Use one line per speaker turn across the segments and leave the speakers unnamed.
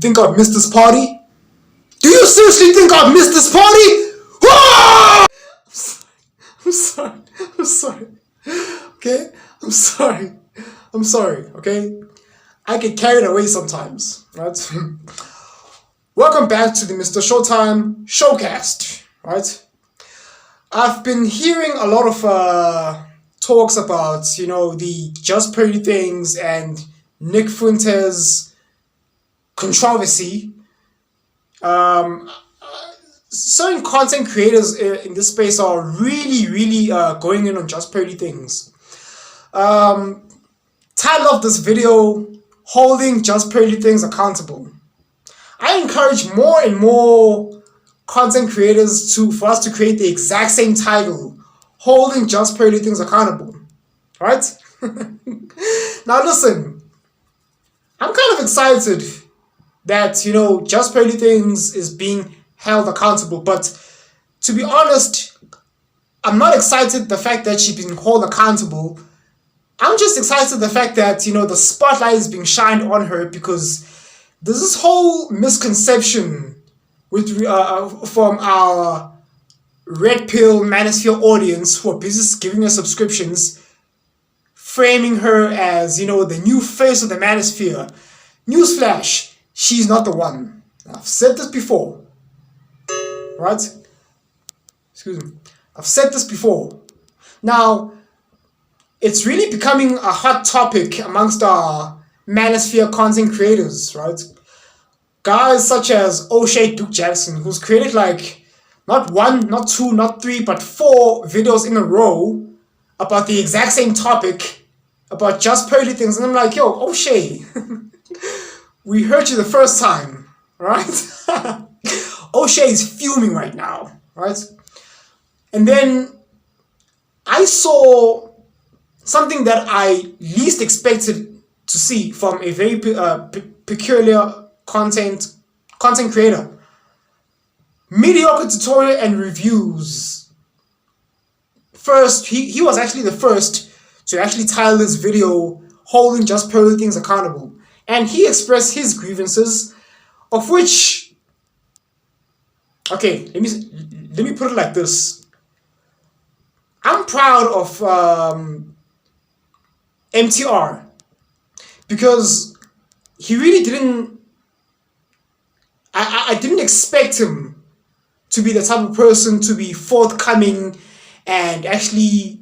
think I've missed this party? Do you seriously think I've missed this party? Ah! I'm sorry. Okay? I'm sorry, okay? I get carried away sometimes, right? Welcome back to the MrShowTym showcast, right? I've been hearing a lot of talks about, the Justpearlythings and Nick Fuentes controversy. Certain content creators in this space are really going in on Justpearlythings. Title of this video, holding Justpearlythings accountable. I encourage more and more content creators for us to create the exact same title, holding Justpearlythings accountable, right? Now listen, I'm kind of excited that, Justpearlythings is being held accountable, but to be honest, I'm not excited the fact that she's being held accountable. I'm just excited the fact that, the spotlight is being shined on her, because there's this whole misconception from our Redpill Manosphere audience who are busy giving her subscriptions, framing her as, the new face of the Manosphere. Newsflash, she's not the one. I've said this before, right? Excuse me. I've said this before. Now, it's really becoming a hot topic amongst our Manosphere content creators, right? Guys such as O'Shea Duke Jackson, who's created not one, not two, not three, but 4 videos in a row about the exact same topic, about Justpearlythings, and I'm like, yo, O'Shea, we heard you the first time, right? O'Shea is fuming right now, right? And then I saw something that I least expected to see from a very peculiar content creator. Mediocre Tutorials and Reviews. First, he was actually the first to actually title this video, holding Justpearlythings accountable. And he expressed his grievances, of which, okay, let me put it like this. I'm proud of MTR, because he really didn't, I didn't expect him to be the type of person to be forthcoming and actually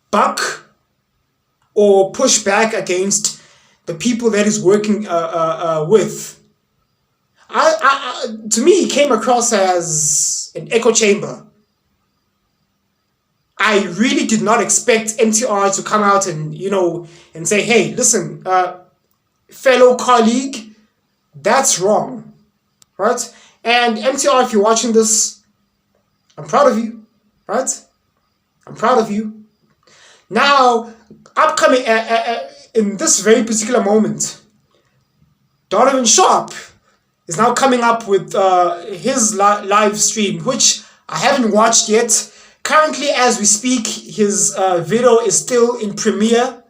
buck or push back against the people that he's working with. To me, he came across as an echo chamber. I really did not expect MTR to come out and, and say, hey, listen, fellow colleague, that's wrong, right? And MTR, if you're watching this, I'm proud of you, right? I'm proud of you. Now, upcoming, in this very particular moment, Donovan Sharpe is now coming up with his live stream, which I haven't watched yet. Currently, as we speak, his video is still in premiere,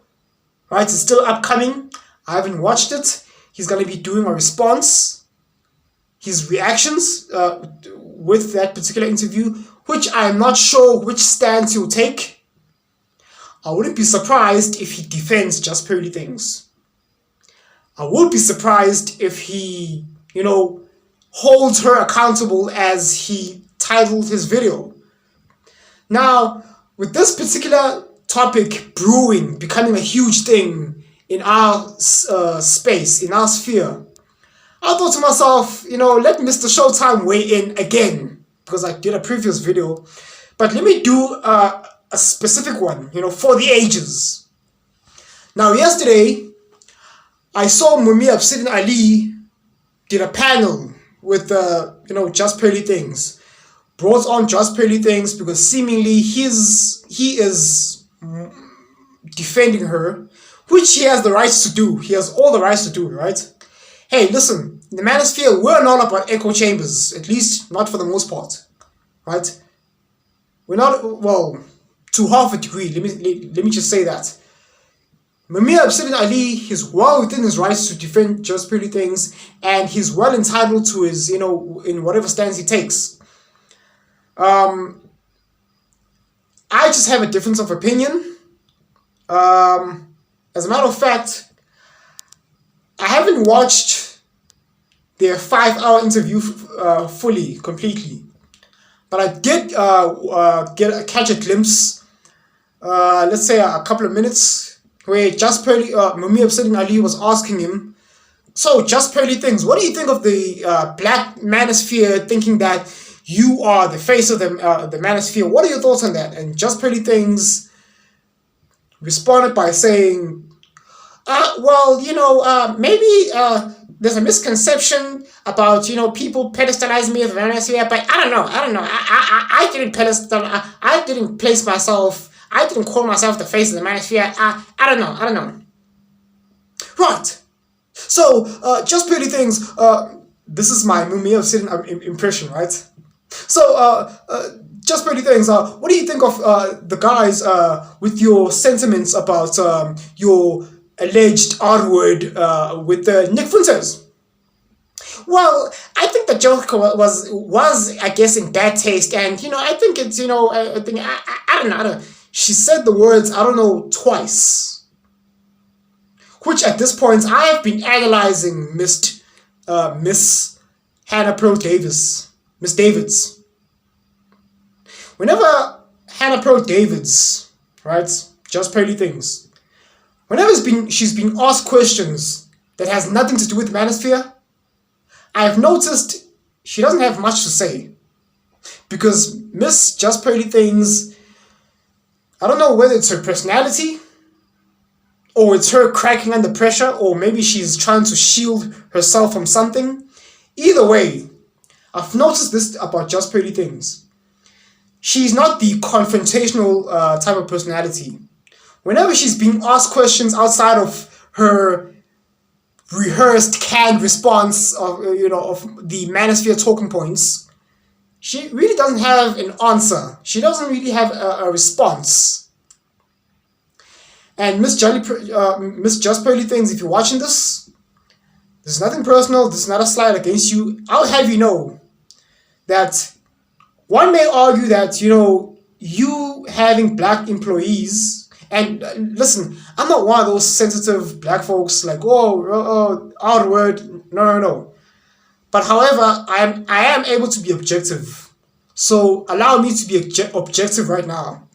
right? It's still upcoming. I haven't watched it. He's going to be doing a response, his reactions with that particular interview, which I'm not sure which stance he'll take. I wouldn't be surprised if he defends Justpearlythings. I would be surprised if he, holds her accountable as he titled his video. Now, with this particular topic brewing, becoming a huge thing in our space, in our sphere, I thought to myself, let MrShowTym weigh in again, because I did a previous video, but let me do a specific one, for the ages. Now, yesterday, I saw Mumia Obsidian Ali did a panel with, Justpearlythings. Brought on Justpearlythings because seemingly he is defending her, which he has the rights to do. He has all the rights to do, right? Hey, listen, in the Manosphere, we're not about echo chambers, at least not for the most part, right? We're not, well, to half a degree, let me just say that. Mumia Obsidian Ali, he's well within his rights to defend Justpearlythings, and he's well entitled to his, in whatever stance he takes. I just have a difference of opinion. As a matter of fact, I haven't watched their 5-hour interview fully, completely. But I did catch a glimpse, let's say a couple of minutes, where Mumia Obsidian Ali was asking him, so Justpearlythings, what do you think of the Black Manosphere thinking that you are the face of the Manosphere? What are your thoughts on that? And Justpearlythings responded by saying, maybe there's a misconception about, people pedestalizing me as a manosphere, but I don't know. I didn't pedestal, I didn't place myself, I didn't call myself the face of the manosphere. I don't know. Right. So, Justpearlythings, this is my Mumia Obsidian impression, right? So, Justpearlythings, what do you think of the guys with your sentiments about your alleged R-word with Nick Fuentes? Well, I think the joke was I guess in bad taste, and I think it's I don't know. She said the words I don't know twice, which at this point I have been analyzing Miss Hannah Pearl Davis, Miss Davids. Whenever Hannah Pearl Davids, right, Justpearlythings, whenever she's been asked questions that has nothing to do with Manosphere, I've noticed she doesn't have much to say. Because Miss Justpearlythings, I don't know whether it's her personality, or it's her cracking under pressure, or maybe she's trying to shield herself from something. Either way, I've noticed this about Justpearlythings. She's not the confrontational type of personality. Whenever she's being asked questions outside of her rehearsed canned response of the Manosphere talking points, she really doesn't have an answer. She doesn't really have a response. And Miss Justpearlythings, if you're watching this is nothing personal. This is not a slight against you. I'll have you know that one may argue that you having black employees. And listen, I'm not one of those sensitive black folks like, outward. No. But however, I am able to be objective. So allow me to be objective right now.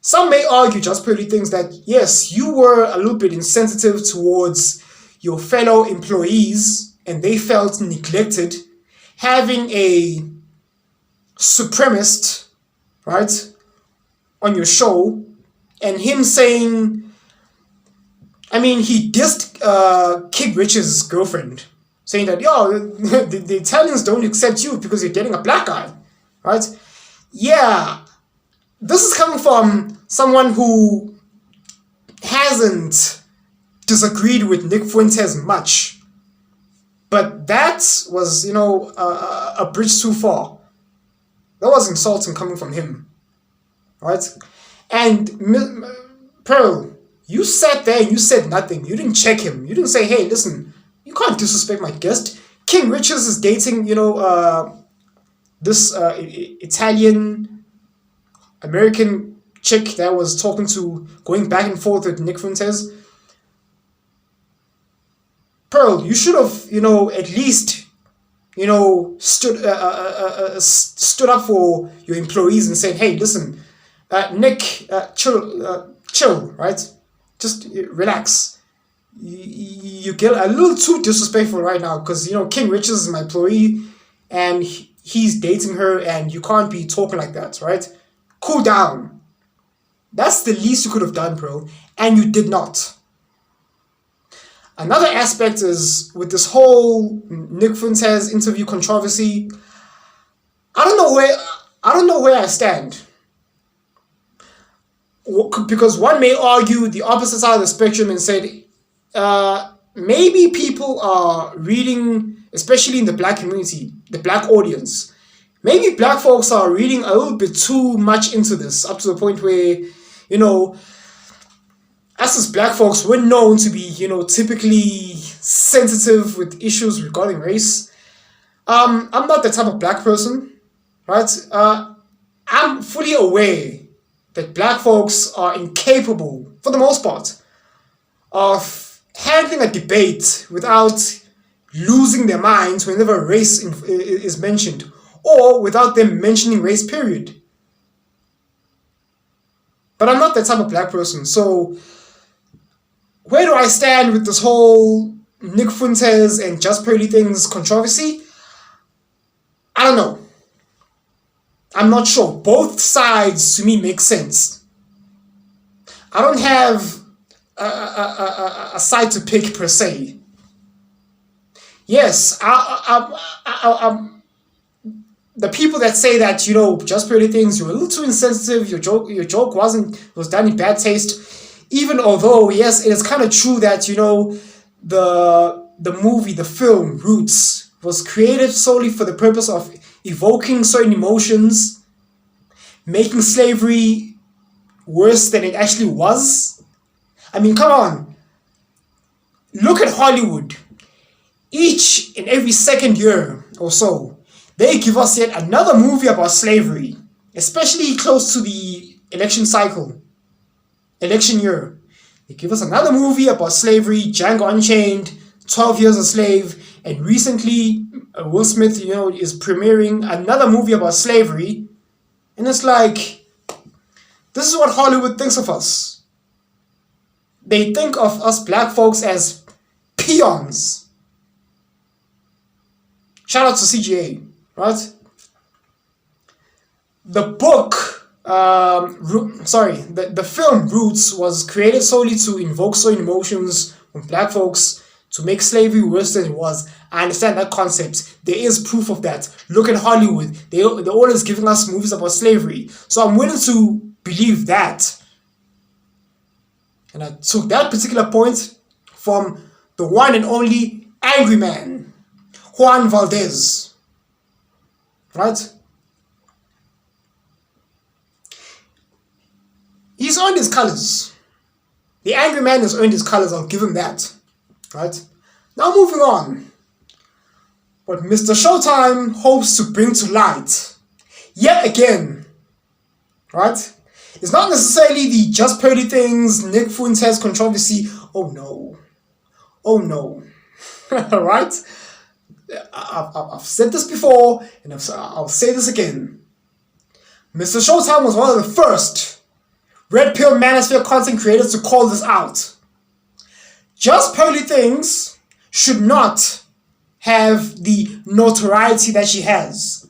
Some may argue, Justpearlythings, that yes, you were a little bit insensitive towards your fellow employees and they felt neglected. Having a supremacist, right, on your show, and him saying, he dissed KingRichez's girlfriend, saying that, the Italians don't accept you because you're dating a black guy, right? Yeah, this is coming from someone who hasn't disagreed with Nick Fuentes much, but that was, a bridge too far. That was insulting coming from him, right? And Pearl, you sat there and you said nothing. You didn't check him. You didn't say, hey, listen, you can't disrespect my guest. KingRichez is dating, this Italian American chick that was going back and forth with Nick Fuentes. Pearl, you should have, at least, stood up for your employees and said, hey, listen, Nick, chill, right? Just relax. You get a little too disrespectful right now because, KingRichez is my employee and he's dating her and you can't be talking like that, right? Cool down. That's the least you could have done, bro. And you did not. Another aspect is with this whole Nick Fuentes interview controversy, I don't know where I stand. Because one may argue the opposite side of the spectrum and said, maybe people are reading, especially in the black community, the black audience, maybe black folks are reading a little bit too much into this, up to the point where, us as black folks, we're known to be, typically sensitive with issues regarding race. I'm not the type of black person, right? I'm fully aware that black folks are incapable, for the most part, of handling a debate without losing their minds whenever race is mentioned, or without them mentioning race, period. But I'm not that type of black person, so where do I stand with this whole Nick Fuentes and Justpearlythings controversy? I don't know. I'm not sure. Both sides to me make sense. I don't have a side to pick per se. Yes, the people that say that, Justpearlythings, you're a little too insensitive, your joke was done in bad taste, even although, yes, it is kind of true that, the film Roots was created solely for the purpose of evoking certain emotions, making slavery worse than it actually was. I mean, come on. Look at Hollywood. Each and every second year or so, they give us yet another movie about slavery, especially close to the election year. They give us another movie about slavery, Django Unchained, 12 Years a Slave, and recently Will Smith, is premiering another movie about slavery. And it's like, this is what Hollywood thinks of us. They think of us black folks as peons. Shout out to CGA, right? The book, the film Roots was created solely to invoke certain emotions from black folks to make slavery worse than it was. I understand that concept. There is proof of that. Look at Hollywood. They're always giving us movies about slavery. So I'm willing to believe that. And I took that particular point from the one and only angry man, Juan Valdez. Right? He's earned his colors. The angry man has earned his colors. I'll give him that. Right? Now moving on. What MrShowTym hopes to bring to light, yet again, right? It's not necessarily the Justpearlythings, Nick Fuentes controversy. Oh no. Right? I've said this before, and I'll say this again. MrShowTym was one of the first Redpill Manosphere content creators to call this out. Justpearlythings should not have the notoriety that she has.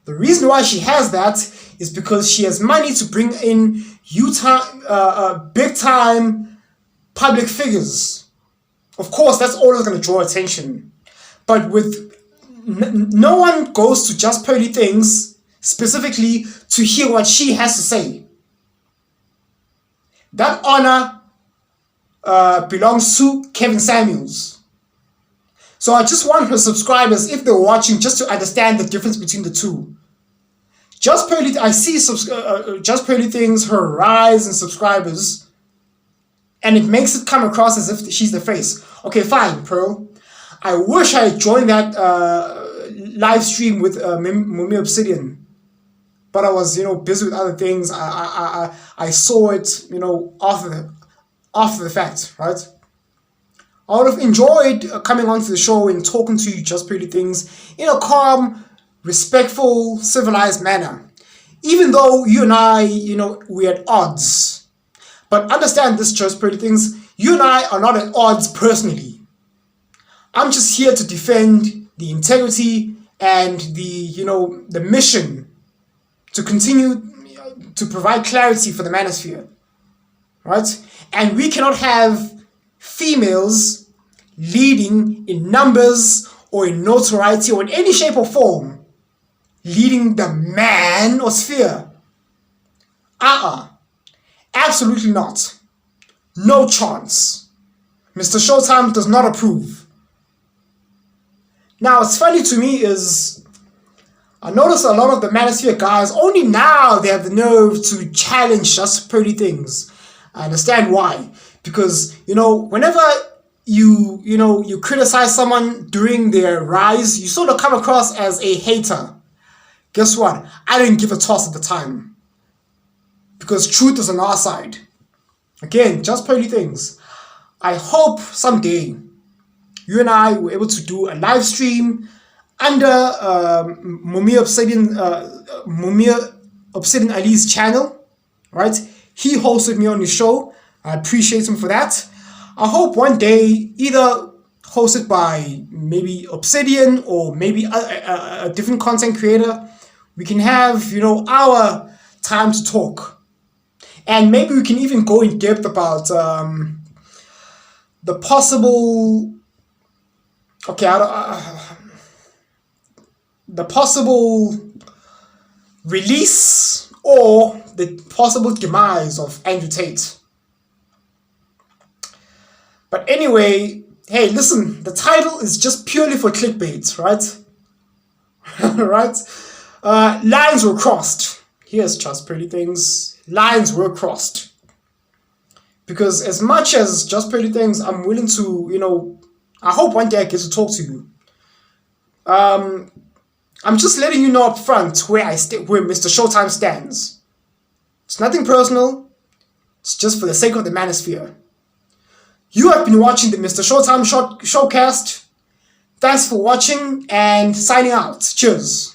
The reason why she has that is because she has money to bring in big time public figures. Of course, that's always going to draw attention. But with no one goes to Justpearlythings specifically to hear what she has to say. That honor belongs to Kevin Samuels. So I just want her subscribers, if they're watching, just to understand the difference between the two. I see Justpearlythings, her rise in subscribers, and it makes it come across as if she's the face. Okay, fine, Pearl. I wish I had joined that live stream with Mumia Obsidian, but I was, busy with other things. I saw it, after the fact, right? I would have enjoyed coming onto the show and talking to you Justpearlythings in a calm, respectful, civilized manner. Even though you and I, we're at odds. But understand this, Justpearlythings, you and I are not at odds personally. I'm just here to defend the integrity and the mission to continue to provide clarity for the manosphere. Right? And we cannot have females leading in numbers or in notoriety or in any shape or form leading the manosphere. Absolutely not. No chance. MrShowTym does not approve. Now, what's funny to me is I notice a lot of the manosphere guys, only now they have the nerve to challenge Justpearlythings. I understand why. Because, whenever you criticize someone during their rise, you sort of come across as a hater. Guess what? I didn't give a toss at the time. Because truth is on our side. Again, just pearly things. I hope someday you and I were able to do a live stream under Mumia Obsidian Ali's channel, right? He hosted me on his show. I appreciate him for that. I hope one day, either hosted by maybe Obsidian or maybe a different content creator, we can have, our time to talk. And maybe we can even go in depth about the possible, the possible release or the possible demise of Andrew Tate. But anyway, hey, listen, the title is just purely for clickbait, right? Right? Lines were crossed. Here's Just Pearly Things. Lines were crossed. Because as much as Just Pearly Things, I'm willing to, I hope one day I get to talk to you. I'm just letting you know up front where where MrShowTym stands. It's nothing personal. It's just for the sake of the manosphere. You have been watching the MrShowTym showcast. Thanks for watching and signing out. Cheers.